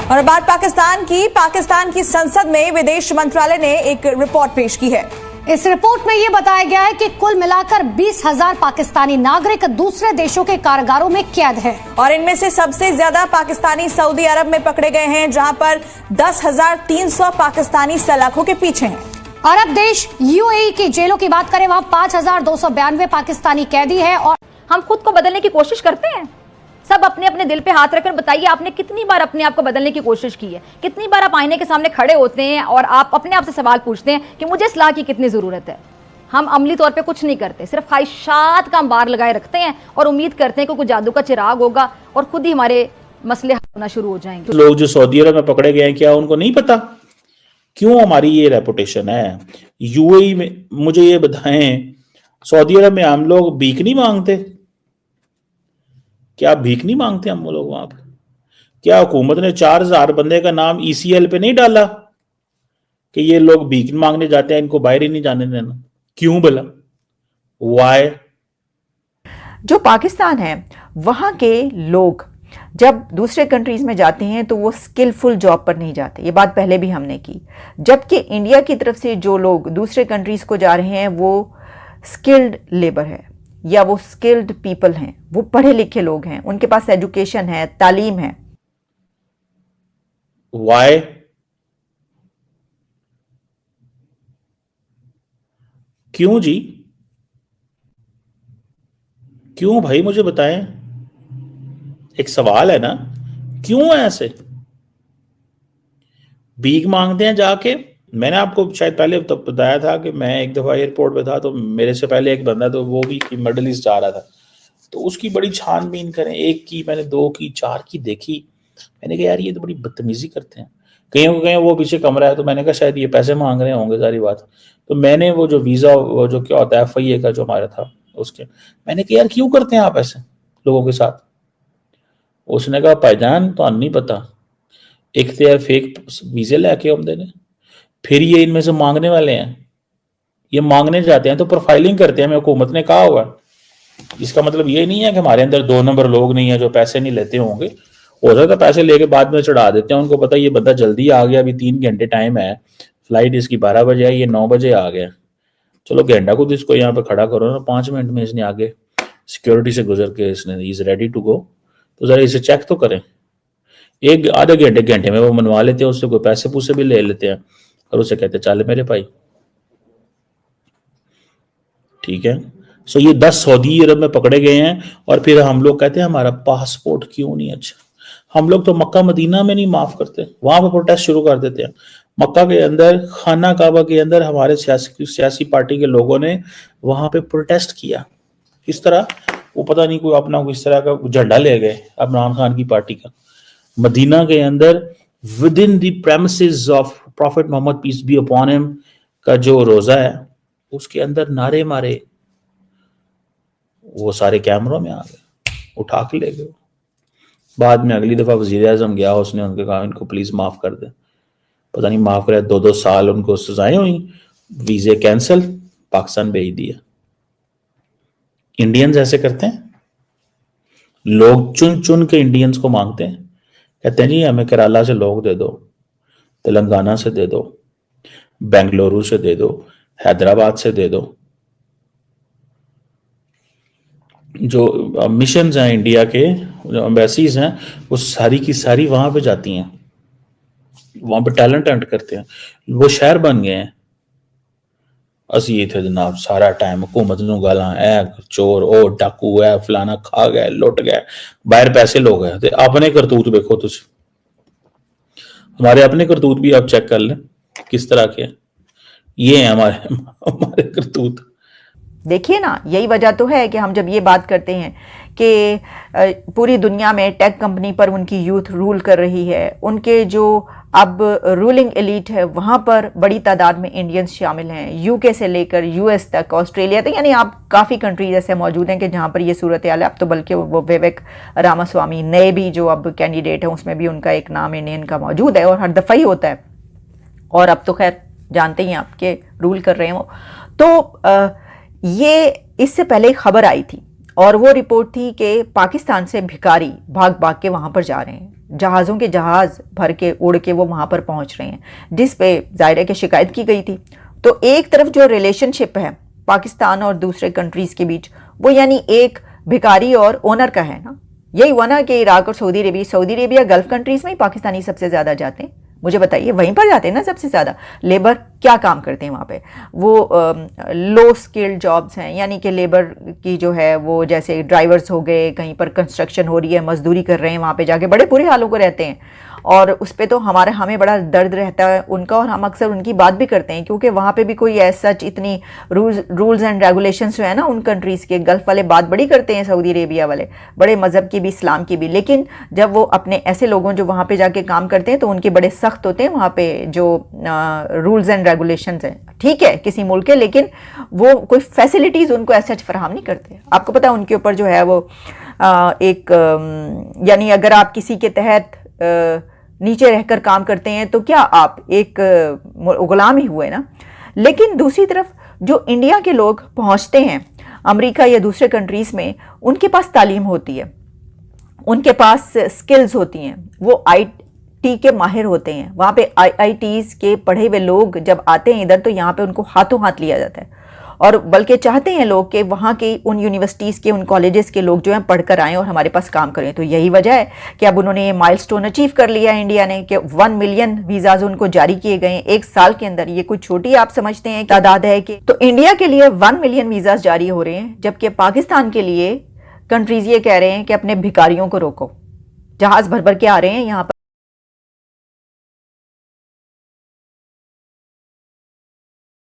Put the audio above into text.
और बात पाकिस्तान की संसद में विदेश मंत्रालय ने एक रिपोर्ट पेश की है। इस रिपोर्ट में यह बताया गया है कि कुल मिलाकर 20,000 पाकिस्तानी नागरिक दूसरे देशों के कारागारों में कैद हैं और इनमें से सबसे ज्यादा पाकिस्तानी सऊदी अरब में पकड़े गए हैं, जहां पर 10,300 पाकिस्तानी सलाखों के पीछे हैं। अरब देश यूएई की जेलों की बात करें, वहां 5,292 पाकिस्तानी कैदी हैं। और हम खुद को बदलने की कोशिश करते हैं। सब अपने अपने दिल पे हाथ रखकर बताइए, आपने कितनी बार अपने आप को बदलने की कोशिश की है? कितनी बार आप आईने के सामने खड़े होते हैं और आप अपने आप से सवाल पूछते हैं कि मुझे इस्लाह की कितनी जरूरत है? हम अमली तौर पे कुछ नहीं करते, सिर्फ ख्वाहिशात का अंबार लगाए रखते हैं और उम्मीद करते हैं कि कोई जादू का चिराग होगा और खुद ही हमारे मसले हल होना शुरू हो जाएंगे। लोग जो सऊदी अरब में पकड़े गए हैं, क्या उनको नहीं पता क्यों हमारी ये रेपुटेशन है? यूएई में मुझे ये बताएं, सऊदी अरब में हम लोग भीख नहीं मांगते? क्या भीख नहीं मांगते हम लोग वहां पे? क्या हुकूमत ने 4,000 बंदे का नाम ईसीएल पे नहीं डाला कि ये लोग भीख मांगने जाते हैं, इनको बाहर ही नहीं जाने देना? क्यों भला? वाई? जो पाकिस्तान है वहां के लोग जब दूसरे कंट्रीज में जाते हैं तो वो स्किलफुल जॉब पर नहीं जाते, ये बात पहले भी हमने की। जबकि इंडिया की तरफ से जो लोग दूसरे कंट्रीज को जा रहे हैं वो स्किल्ड लेबर है या वो स्किल्ड पीपल हैं, वो पढ़े लिखे लोग हैं, उनके पास एजुकेशन है, तालीम है। वाई? क्यों जी? क्यों भाई, मुझे बताएं। एक सवाल है ना, क्यों है ऐसे? भीख मांगते हैं जाके। मैंने आपको शायद पहले तो बताया था कि मैं एक दफा एयरपोर्ट पे था, तो मेरे से पहले एक बंदा, तो वो भी मिडल ईस्ट जा रहा था, तो उसकी बड़ी छानबीन करें, एक की मैंने, 2 की, 4 की देखी। मैंने कहा यार ये तो बड़ी बदतमीजी करते हैं। कहीं वो पीछे कमरा है, तो मैंने कहा शायद ये पैसे मांग रहे होंगे, सारी बात। तो मैंने वो जो वीजा, वो जो क्या होता है FIA का जो हमारा था, उसके मैंने कहा यार क्यों करते हैं आप ऐसे लोगों के साथ? उसने कहा भाईजान तो नहीं पता, एक तो यार फेक वीजे लेके आते हैं, फिर ये इनमें से मांगने वाले हैं, ये मांगने जाते हैं तो प्रोफाइलिंग करते हैं। हमें हुकूमत ने कहा हुआ, इसका मतलब ये नहीं है कि हमारे अंदर 2 नंबर लोग नहीं है जो पैसे नहीं लेते होंगे। हो सकता है पैसे लेके बाद में चढ़ा देते हैं, उनको पता ये बंदा जल्दी आ गया, अभी 3 घंटे टाइम है, फ्लाइट इसकी 12 बजे है, ये 9 बजे आ गया, चलो घंटा खुद इसको यहाँ पे खड़ा करो ना, 5 मिनट में इसने आगे सिक्योरिटी से गुजर के इसने इज रेडी टू गो, तो जरा इसे चेक तो करें। एक आधे घंटे में वो मनवा लेते हैं, उससे कोई पैसे पूसे भी ले लेते हैं और उसे कहते चल मेरे भाई, ठीक है। सो ये 10 सऊदी अरब में पकड़े गए हैं और फिर हम लोग कहते हैं हमारा पासपोर्ट क्यों नहीं अच्छा। हम लोग तो मक्का मदीना में नहीं माफ करते, वहां पे प्रोटेस्ट शुरू कर देते हैं। मक्का के अंदर, खाना काबा के अंदर हमारे सियासी पार्टी के लोगों ने वहां पे प्रोटेस्ट किया। किस तरह? वो पता नहीं कोई अपना किस तरह का झंडा ले गए इमरान खान की पार्टी का। मदीना के अंदर within the premises of prophet Muhammad peace be upon him का जो रोजा है, उसके अंदर नारे मारे, वो सारे कैमरों में आ गए, उठा के ले गए। बाद में अगली दफा वजीर आजम गया, उसने उनके कहा इनको प्लीज माफ कर दे। पता नहीं माफ करे, 2-2 साल उनको सजाएं हुई, वीजे कैंसिल, पाकिस्तान भेज दिया। इंडियंस ऐसे करते हैं, लोग चुन चुन के इंडियंस को मांगते हैं, कहते हैं जी हमें केरला से लोग दे दो, तेलंगाना से दे दो, बेंगलुरु से दे दो, हैदराबाद से दे दो। जो मिशंस हैं इंडिया के, जो एम्बेसीज हैं, वो सारी की सारी वहां पे जाती हैं, वहां पे टैलेंट हंट करते हैं। वो शहर बन गए हैं। असी थे जनाब सारा टाइम हुकूमत नूं गालां, ए चोर, ओ डाकू है, फलाना खा गए, लुट गए, बाहर पैसे लोग है। ते अपने करतूत देखो तुसी, हमारे अपने करतूत भी आप चेक कर लें किस तरह के। ये है हमारे करतूत। देखिए ना, यही वजह तो है कि हम जब ये बात करते हैं कि पूरी दुनिया में टेक कंपनी पर उनकी यूथ रूल कर रही है, उनके जो अब रूलिंग एलीट है वहाँ पर बड़ी तादाद में इंडियंस शामिल हैं, यूके से लेकर यूएस तक, ऑस्ट्रेलिया तक, यानी आप काफ़ी कंट्रीज ऐसे मौजूद हैं कि जहाँ पर ये सूरत हाल है। अब तो बल्कि वो विवेक रामास्वामी नए भी जो अब कैंडिडेट हैं उसमें भी उनका एक नाम इंडियन का मौजूद है और हर दफ़ा ही होता है। और अब तो खैर जानते ही आपके रूल कर रहे हैं वो। तो ये इससे पहले खबर आई थी और वो रिपोर्ट थी कि पाकिस्तान से भिखारी भाग भाग के वहाँ पर जा रहे हैं। जहाज़ों के जहाज़ भर के उड़ के वो वहाँ पर पहुँच रहे हैं, जिस पे ज़ाहिर है कि शिकायत की गई थी। तो एक तरफ जो रिलेशनशिप है पाकिस्तान और दूसरे कंट्रीज़ के बीच, वो यानी एक भिखारी और ओनर का है ना। यही हुआ ना कि इराक और सऊदी अरेबिया गल्फ कंट्रीज़ में ही पाकिस्तानी सबसे ज़्यादा जाते हैं। मुझे बताइए, वहीं पर जाते हैं ना सबसे ज़्यादा। लेबर क्या काम करते हैं वहाँ पे? वो लो स्किल्ड जॉब्स हैं, यानी कि लेबर की जो है वो जैसे ड्राइवर्स हो गए, कहीं पर कंस्ट्रक्शन हो रही है, मजदूरी कर रहे हैं, वहाँ पे जाके बड़े बुरे हालों को रहते हैं। और उस पर तो हमें बड़ा दर्द रहता है उनका, और हम अक्सर उनकी बात भी करते हैं, क्योंकि वहाँ पे भी कोई ऐसा इतनी रूल्स एंड रेगुलेशंस जो है ना उन कंट्रीज़ के, गल्फ वाले बात बड़ी करते हैं, सऊदी अरेबिया वाले बड़े मज़हब की भी, इस्लाम की भी। लेकिन जब वो अपने ऐसे लोगों जो वहाँ पे जाके काम करते हैं तो उनके बड़े सख्त होते हैं वहाँ पे जो रूल्स एंड रेगुलेशंस हैं। ठीक है किसी मुल्क के, लेकिन वो कोई फैसिलिटीज़ उनको ऐसे फराहम नहीं करते। आपको पता है उनके ऊपर जो है वो यानी अगर आप किसी के तहत नीचे रहकर काम करते हैं तो क्या आप एक गुलाम ही हुए ना। लेकिन दूसरी तरफ जो इंडिया के लोग पहुंचते हैं अमेरिका या दूसरे कंट्रीज़ में, उनके पास तालीम होती है, उनके पास स्किल्स होती हैं, वो IT के माहिर होते हैं। वहाँ पे IITs के पढ़े हुए लोग जब आते हैं इधर तो यहाँ पे उनको हाथों हाथ लिया जाता है, और बल्कि चाहते हैं लोग कि वहाँ के उन यूनिवर्सिटीज़ के, उन कॉलेजेस के लोग जो हैं पढ़कर आएँ और हमारे पास काम करें। तो यही वजह है कि अब उन्होंने ये माइलस्टोन अचीव कर लिया है इंडिया ने, कि 1 मिलियन वीज़ाज उनको जारी किए गए हैं 1 साल के अंदर। ये कोई छोटी आप समझते हैं तादाद है कि, तो इंडिया के लिए 1 मिलियन वीज़ाज जारी हो रहे हैं, जबकि पाकिस्तान के लिए कंट्रीज़ ये कह रहे हैं कि अपने भिखारियों को रोको, जहाज़ भर भर के आ रहे हैं यहाँ पर।